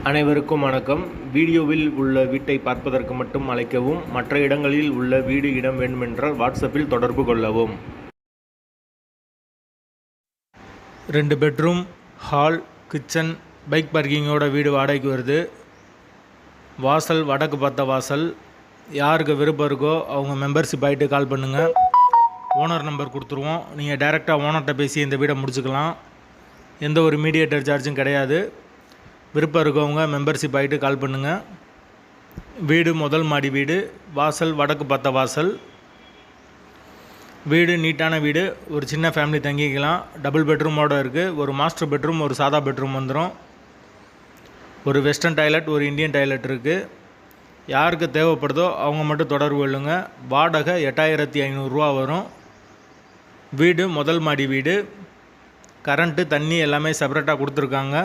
அனைவருக்கும் வணக்கம். வீடியோவில் உள்ள வீட்டை பார்ப்பதற்கு மட்டும் அழைக்கவும். மற்ற இடங்களில் உள்ள வீடு இடம் வேண்டுமென்றால் வாட்ஸ்அப்பில் தொடர்பு கொள்ளவும். 2 பெட்ரூம், ஹால், கிச்சன், பைக் பார்க்கிங்கோட வீடு வாடகைக்கு வருது. வாசல் வடக்கு பார்த்த வாசல். யாருக்கு விருப்பம் இருக்கோ அவங்க மெம்பர்ஷிப் ஆகிட்டு கால் பண்ணுங்கள். ஓனர் நம்பர் கொடுத்துருவோம். நீங்கள் டைரெக்டாக ஓனர்கிட்ட பேசி இந்த வீடை முடிச்சுக்கலாம். எந்த ஒரு மீடியேட்டர் சார்ஜும் கிடையாது. விருப்பம் இருக்கவங்க மெம்பர்ஷிப் ஆகிட்டு கால் பண்ணுங்கள். வீடு முதல் மாடி வீடு. வாசல் வடக்கு பார்த்த வாசல். வீடு நீட்டான வீடு. ஒரு சின்ன ஃபேமிலி தங்கிக்கலாம். டபுள் பெட்ரூமோடு இருக்குது. ஒரு மாஸ்டர் பெட்ரூம், ஒரு சாதா பெட்ரூம் வந்துடும். ஒரு வெஸ்டர்ன் டாய்லெட், ஒரு இந்தியன் டாய்லெட் இருக்குது. யாருக்கு தேவைப்படுதோ அவங்க மட்டும் தொடர்பு கொள்ளுங்க. வாடகை 8500 ரூபா வரும். வீடு முதல் மாடி வீடு. கரண்ட்டு தண்ணி எல்லாமே செப்பரேட்டாக கொடுத்துருக்காங்க.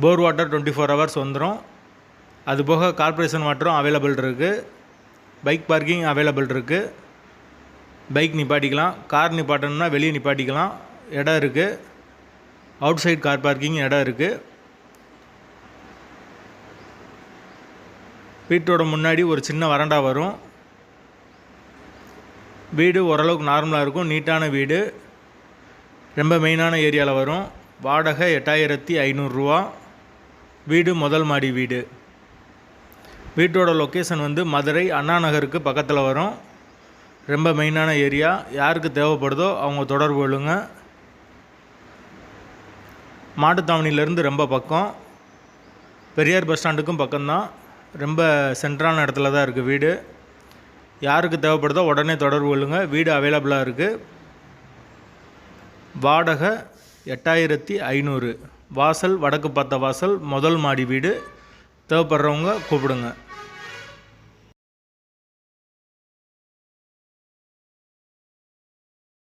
போர் வாட்டர் 24 ஹவர்ஸ் வந்துடும். அதுபோக கார்ப்பரேஷன் வாட்டரும் அவைலபிள் இருக்குது. பைக் பார்க்கிங் அவைலபிள் இருக்குது. பைக் நிப்பாட்டிக்கலாம். கார் நிப்பாட்டணும்னா வெளியே நிப்பாட்டிக்கலாம். இடம் இருக்குது. அவுட் சைட் கார் பார்க்கிங் இடம் இருக்குது. வீட்டோட முன்னாடி ஒரு சின்ன வராண்டா வரும். வீடு ஓரளவுக்கு நார்மலாக இருக்கும். நீட்டான வீடு. ரொம்ப மெயினான ஏரியாவில் வரும். வாடகை 8500 ரூபா. வீடு முதல் மாடி வீடு. வீட்டோட லொக்கேஷன் வந்து மதுரை அண்ணா நகருக்கு பக்கத்தில் வரும். ரொம்ப மெயினான ஏரியா. யாருக்கு தேவைப்படுதோ அவங்க தொடர்பு கொள்ளுங்க. மாட்டுத்தாவணியிலேருந்து ரொம்ப பக்கம். பெரியார் பஸ் ஸ்டாண்டுக்கும் பக்கம்தான். ரொம்ப சென்ட்ரான இடத்துல தான் இருக்குது வீடு. யாருக்கு தேவைப்படுதோ உடனே தொடர்பு கொள்ளுங்க. வீடு அவைலபிளாக இருக்குது. வாடகை 8500. வாசல் வடக்கு பார்த்த வாசல். முதல் மாடி வீடு. தேவைப்படுறவங்க கூப்பிடுங்க.